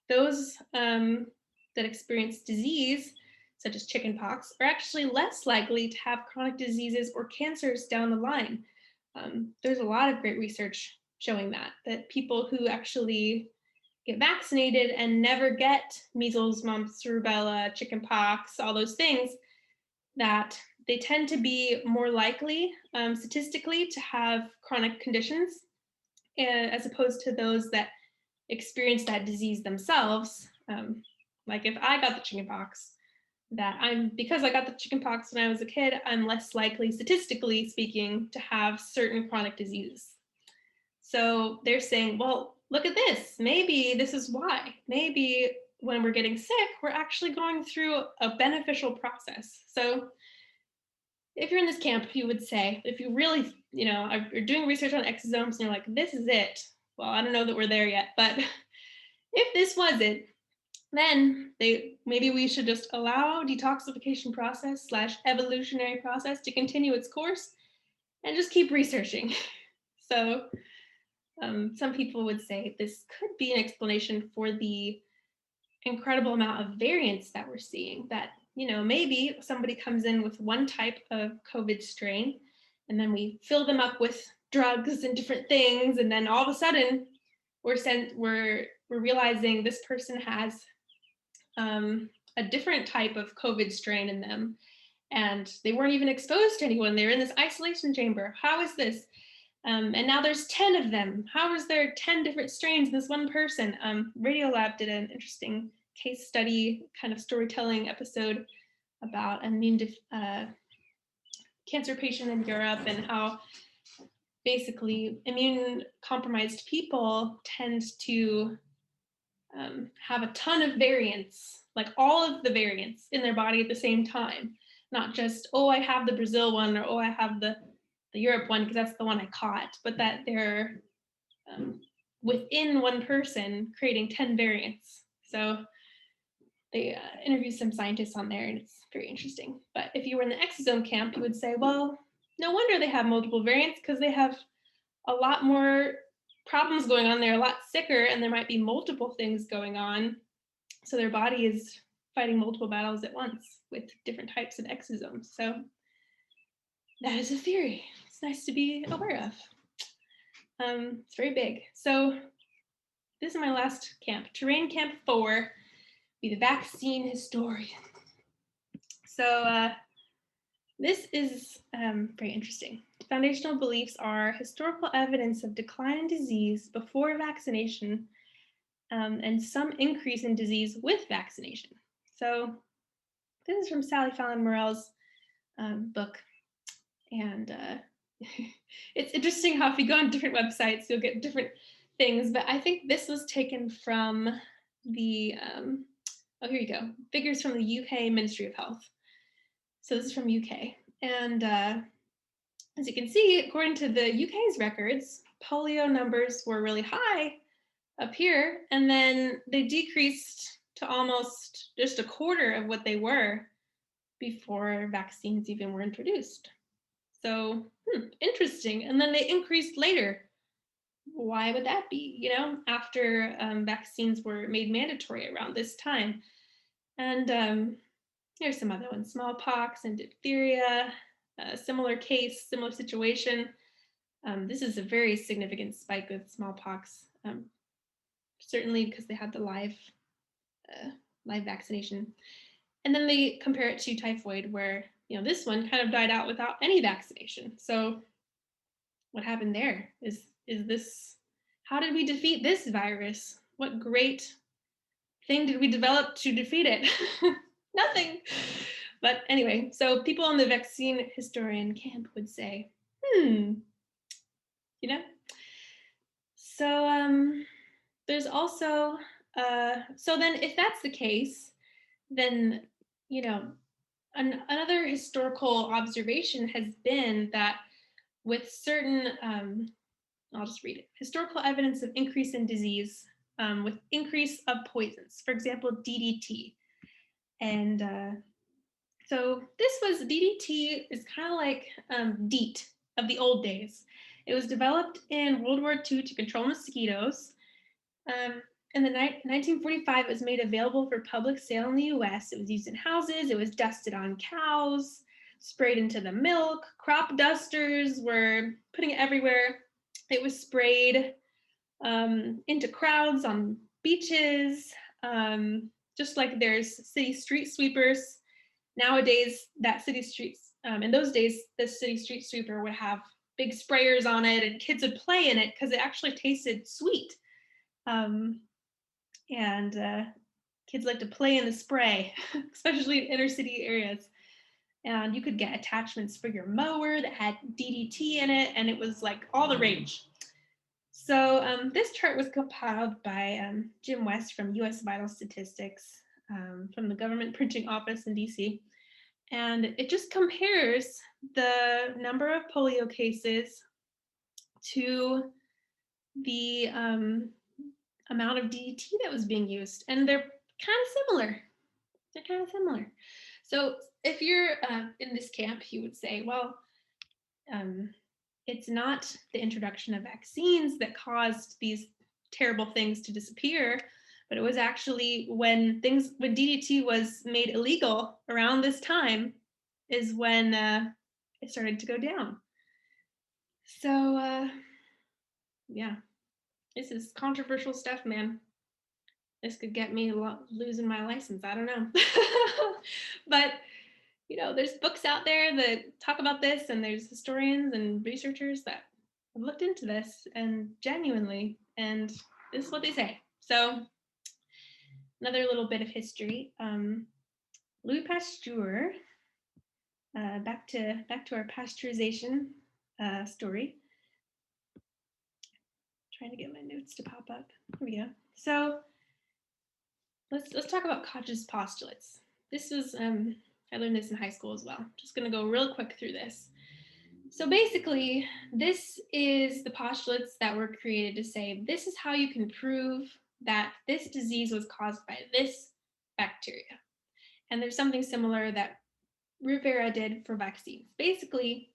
Those that experience disease, such as chickenpox, are actually less likely to have chronic diseases or cancers down the line. There's a lot of great research showing that people who actually get vaccinated and never get measles, mumps, rubella, chickenpox, all those things, that they tend to be more likely statistically to have chronic conditions as opposed to those that experience that disease themselves. Like if I got the chickenpox, because I got the chickenpox when I was a kid, I'm less likely, statistically speaking, to have certain chronic diseases. So they're saying, well, look at this. Maybe this is why. Maybe when we're getting sick, we're actually going through a beneficial process. So if you're in this camp, you would say, if you really, are doing research on exosomes and you're like, this is it. Well, I don't know that we're there yet, but if this was it, then maybe we should just allow detoxification process / evolutionary process to continue its course and just keep researching. So some people would say this could be an explanation for the incredible amount of variance that we're seeing, that, maybe somebody comes in with one type of COVID strain, and then we fill them up with drugs and different things, and then all of a sudden we're realizing this person has a different type of COVID strain in them, and they weren't even exposed to anyone. They're in this isolation chamber. How is this? And now there's 10 of them. How is there 10 different strains in this one person? Radiolab did an interesting case study kind of storytelling episode about a cancer patient in Europe, and how basically immune compromised people tend to have a ton of variants, like all of the variants in their body at the same time. Not just, oh, I have the Brazil one, or oh, I have the Europe one because that's the one I caught, but that they're within one person creating 10 variants. So they interviewed some scientists on there, and it's very interesting. But if you were in the exosome camp, you would say, well, no wonder they have multiple variants, because they have a lot more problems going on. They're a lot sicker, and there might be multiple things going on. So their body is fighting multiple battles at once with different types of exosomes. So that is a theory. It's nice to be aware of. It's very big. So this is my last camp. Terrain Camp 4, be the vaccine historian. So this is very interesting. Foundational beliefs are historical evidence of decline in disease before vaccination, and some increase in disease with vaccination. So this is from Sally Fallon Morell's book. And it's interesting how if you go on different websites, you'll get different things. But I think this was taken from the, oh, here you go, figures from the UK Ministry of Health. So this is from UK. And as you can see, according to the UK's records, polio numbers were really high up here, and then they decreased to almost just a quarter of what they were before vaccines even were introduced. So interesting. And then they increased later. Why would that be? You know, after vaccines were made mandatory around this time. And here's some other ones: smallpox and diphtheria. Similar case, similar situation. This is a very significant spike with smallpox, certainly because they had the live vaccination. And then they compare it to typhoid, where this one kind of died out without any vaccination. So what happened there? Is this, how did we defeat this virus? What great thing did we develop to defeat it? Nothing. But anyway, so people on the vaccine historian camp would say, So there's also, so then if that's the case, then, another historical observation has been that with certain, I'll just read it, historical evidence of increase in disease with increase of poisons, for example, DDT. And so this was, DDT is kind of like DEET of the old days. It was developed in World War II to control mosquitoes. In the 1945, it was made available for public sale in the US. It was used in houses, it was dusted on cows, sprayed into the milk, crop dusters were putting it everywhere. It was sprayed into crowds on beaches, just like there's city street sweepers. Nowadays, that city streets, in those days, the city street sweeper would have big sprayers on it and kids would play in it because it actually tasted sweet. And kids like to play in the spray, especially in inner city areas. And you could get attachments for your mower that had DDT in it, and it was like all the rage. So this chart was compiled by Jim West from US Vital Statistics from the Government Printing Office in DC. And it just compares the number of polio cases to the amount of DDT that was being used. And they're kind of similar. So if you're in this camp, you would say, well, it's not the introduction of vaccines that caused these terrible things to disappear, but it was actually when DDT was made illegal around this time is when it started to go down. So yeah, this is controversial stuff, man. This could get me losing my license. I don't know. But there's books out there that talk about this, and there's historians and researchers that have looked into this and genuinely, and this is what they say. So another little bit of history. Louis Pasteur, back to our pasteurization story. Trying to get my notes to pop up. Here we go. So let's talk about Koch's postulates. This was I learned this in high school as well. Just going to go real quick through this. So basically, this is the postulates that were created to say, this is how you can prove that this disease was caused by this bacteria. And there's something similar that Rivera did for vaccines. Basically,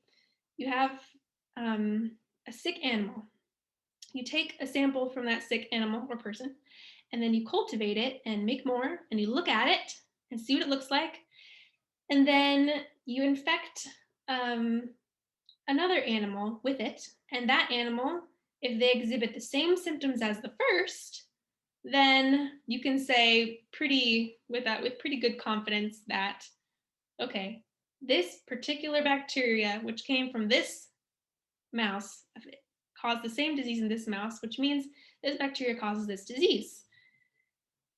you have a sick animal. You take a sample from that sick animal or person, and then you cultivate it and make more, and you look at it and see what it looks like. And then you infect another animal with it, and that animal, if they exhibit the same symptoms as the first, then you can say with pretty good confidence that, okay, this particular bacteria, which came from this mouse, caused the same disease in this mouse, which means this bacteria causes this disease.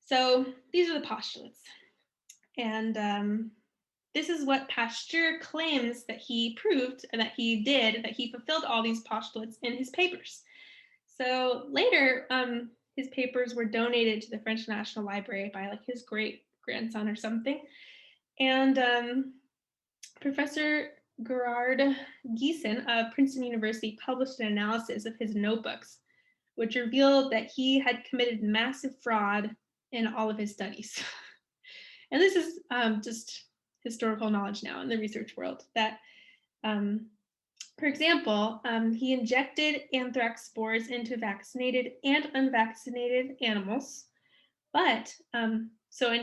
So these are the postulates. And this is what Pasteur claims that he proved and that he did, that he fulfilled all these postulates in his papers. So later, his papers were donated to the French National Library by like his great grandson or something. And Professor Gerard Giesen of Princeton University published an analysis of his notebooks, which revealed that he had committed massive fraud in all of his studies. And this is just historical knowledge now in the research world, that, for example, he injected anthrax spores into vaccinated and unvaccinated animals. But, and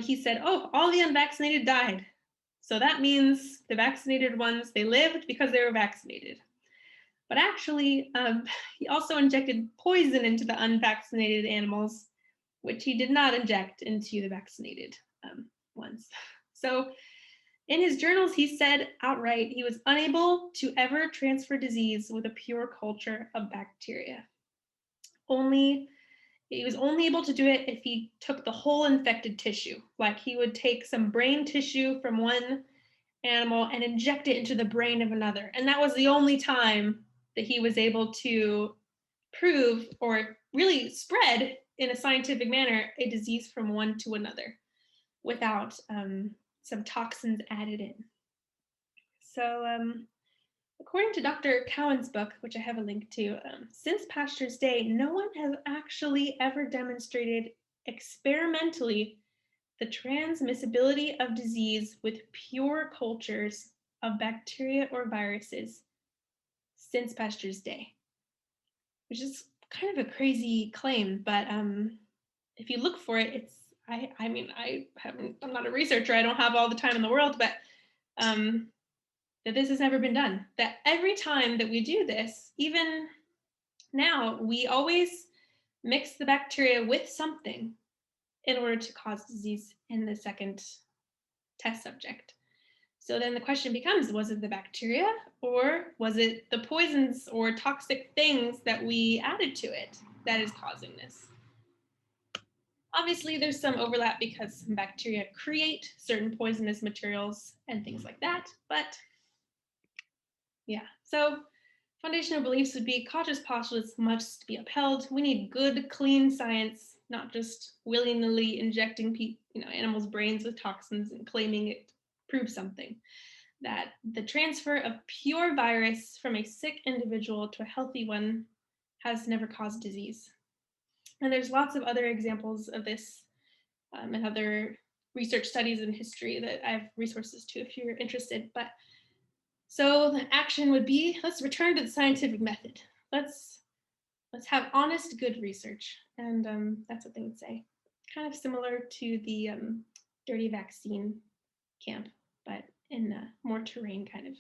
he said, oh, all the unvaccinated died. So that means the vaccinated ones, they lived because they were vaccinated. But actually, he also injected poison into the unvaccinated animals, which he did not inject into the vaccinated ones. So in his journals, he said outright he was unable to ever transfer disease with a pure culture of bacteria. He was only able to do it if he took the whole infected tissue. Like he would take some brain tissue from one animal and inject it into the brain of another. And that was the only time that he was able to prove or really spread in a scientific manner a disease from one to another without some toxins added in. So according to Dr. Cowan's book, which I have a link to, since Pasteur's day, no one has actually ever demonstrated experimentally the transmissibility of disease with pure cultures of bacteria or viruses since Pasteur's day, which is kind of a crazy claim, but if you look for it, it's, I'm not a researcher, I don't have all the time in the world, but that this has never been done. That every time that we do this, even now, we always mix the bacteria with something in order to cause disease in the second test subject. So then the question becomes, was it the bacteria or was it the poisons or toxic things that we added to it that is causing this? Obviously, there's some overlap because some bacteria create certain poisonous materials and things like that, but yeah. So foundational beliefs would be cautious postulates must be upheld. We need good, clean science, not just willy-nilly injecting animals' brains with toxins and claiming it proves something. That the transfer of pure virus from a sick individual to a healthy one has never caused disease. And there's lots of other examples of this and other research studies in history that I have resources to if you're interested. But so the action would be, let's return to the scientific method. Let's have honest, good research. And that's what they would say. Kind of similar to the dirty vaccine camp, but in a more terrain kind of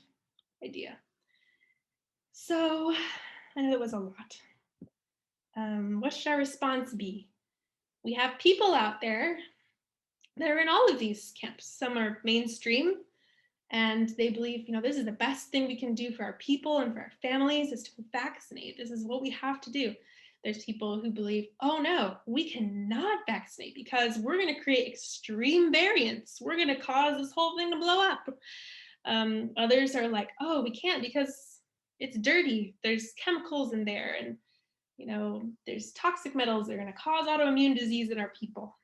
idea. So I know it was a lot. What should our response be? We have people out there that are in all of these camps. Some are mainstream and they believe, this is the best thing we can do for our people and for our families is to vaccinate. This is what we have to do. There's people who believe, oh no, we cannot vaccinate because we're going to create extreme variants. We're going to cause this whole thing to blow up. Others are like, oh, we can't because it's dirty. There's chemicals in there and there's toxic metals that are going to cause autoimmune disease in our people,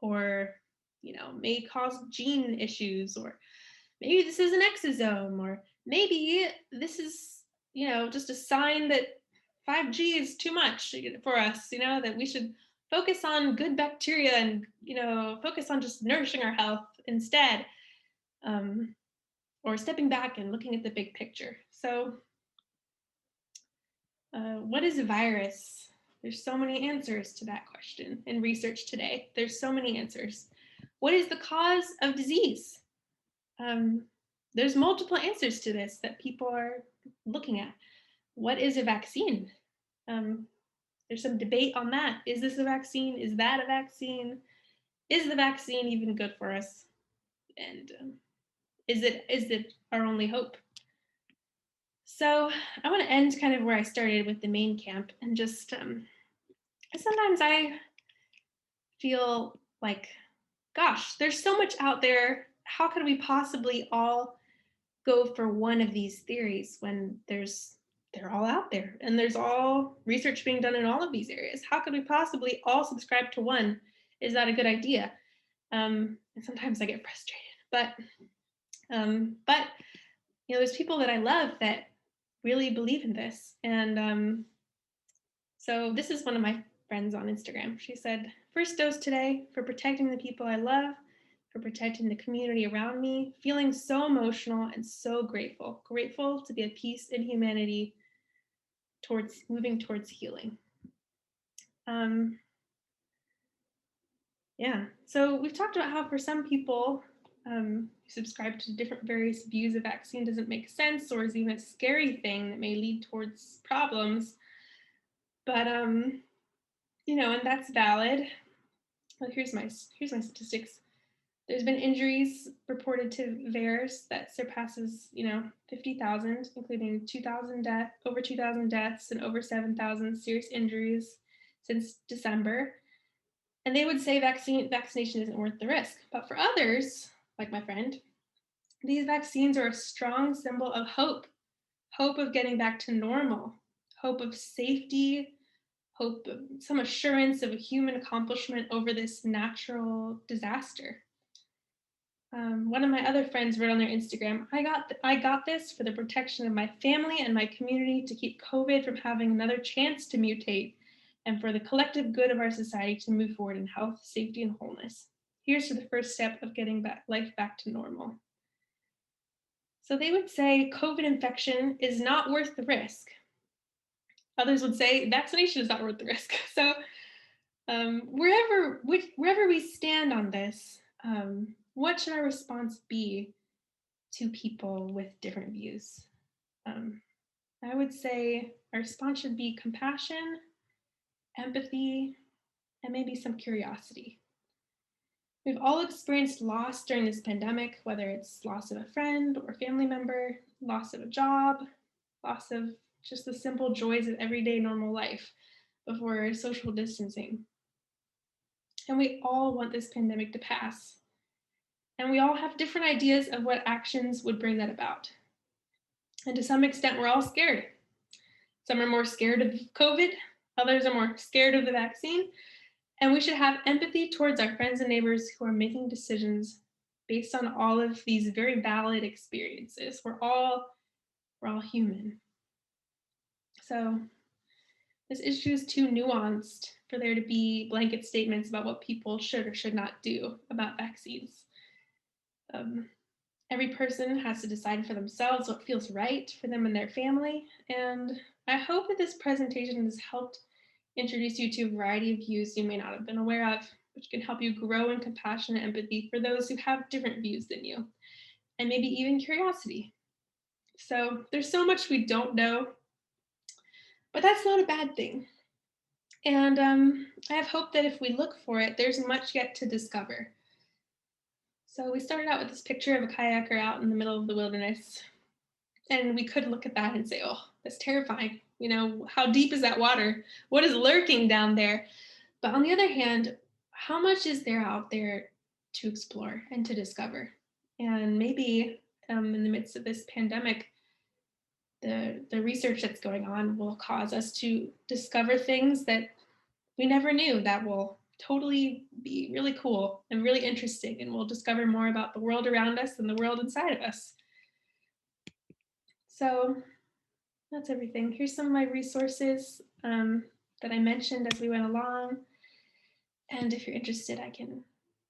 or may cause gene issues, or maybe this is an exosome, or maybe this is just a sign that 5G is too much for us, that we should focus on good bacteria and focus on just nourishing our health instead, or stepping back and looking at the big picture. So what is a virus? There's so many answers to that question in research today. There's so many answers. What is the cause of disease? There's multiple answers to this that people are looking at. What is a vaccine? There's some debate on that. Is this a vaccine? Is that a vaccine? Is the vaccine even good for us? And is it our only hope? So I want to end kind of where I started with the main camp and just sometimes I feel like, gosh, there's so much out there how could we possibly all go for one of these theories when they're all out there and there's all research being done in all of these areas? How could we possibly all subscribe to one? Is that a good idea? And sometimes I get frustrated, but there's people that I love that really believe in this. And so this is one of my friends on Instagram. She said, "First dose today for protecting the people I love, for protecting the community around me, feeling so emotional and so grateful to be at peace in humanity, towards moving towards healing." Yeah, so we've talked about how for some people who subscribe to different various views, a vaccine doesn't make sense or is even a scary thing that may lead towards problems. But and that's valid. Well, here's my statistics. There's been injuries reported to VAERS that surpasses 50,000, including over 2,000 deaths and over 7,000 serious injuries since December. And they would say vaccination isn't worth the risk. But for others, like my friend, these vaccines are a strong symbol of hope of getting back to normal, hope of safety, hope of some assurance of a human accomplishment over this natural disaster. One of my other friends wrote on their Instagram, I got this for the protection of my family and my community to keep COVID from having another chance to mutate and for the collective good of our society to move forward in health, safety, and wholeness. Here's to the first step of getting life back to normal. So they would say COVID infection is not worth the risk. Others would say vaccination is not worth the risk. So wherever we stand on this, what should our response be to people with different views? I would say our response should be compassion, empathy, and maybe some curiosity. We've all experienced loss during this pandemic, whether it's loss of a friend or family member, loss of a job, loss of just the simple joys of everyday normal life before social distancing. And we all want this pandemic to pass. And we all have different ideas of what actions would bring that about. And to some extent, we're all scared. Some are more scared of COVID, others are more scared of the vaccine. And we should have empathy towards our friends and neighbors who are making decisions based on all of these very valid experiences. We're all human. So this issue is too nuanced for there to be blanket statements about what people should or should not do about vaccines. Every person has to decide for themselves what feels right for them and their family. And I hope that this presentation has helped introduce you to a variety of views you may not have been aware of, which can help you grow in compassion and empathy for those who have different views than you, and maybe even curiosity. So there's so much we don't know, but that's not a bad thing. And I have hope that if we look for it, there's much yet to discover. So we started out with this picture of a kayaker out in the middle of the wilderness. And we could look at that and say, oh, that's terrifying. How deep is that water? What is lurking down there? But on the other hand, how much is there out there to explore and to discover? And maybe in the midst of this pandemic, the research that's going on will cause us to discover things that we never knew that will totally be really cool and really interesting, and we'll discover more about the world around us and the world inside of us. So that's everything. Here's some of my resources that I mentioned as we went along. And if you're interested, I can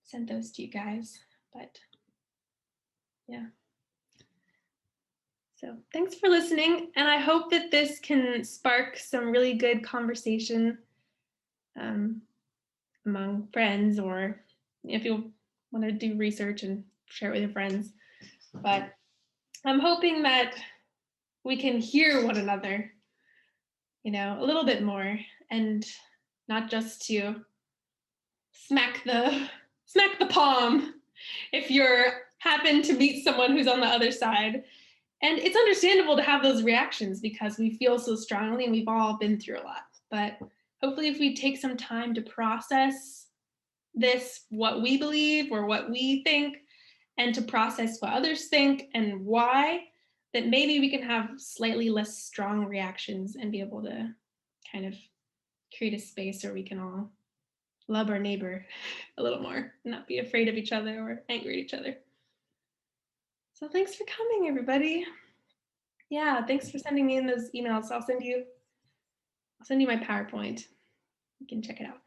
send those to you guys. But yeah. So thanks for listening. And I hope that this can spark some really good conversation among friends, or if you want to do research and share it with your friends. But I'm hoping that we can hear one another, a little bit more, and not just to smack the palm if you're happen to meet someone who's on the other side. And it's understandable to have those reactions because we feel so strongly and we've all been through a lot. But hopefully if we take some time to process this, what we believe or what we think, and to process what others think and why, that maybe we can have slightly less strong reactions and be able to kind of create a space where we can all love our neighbor a little more, not be afraid of each other or angry at each other. So thanks for coming, everybody. Yeah, thanks for sending me in those emails. I'll send you my PowerPoint. You can check it out.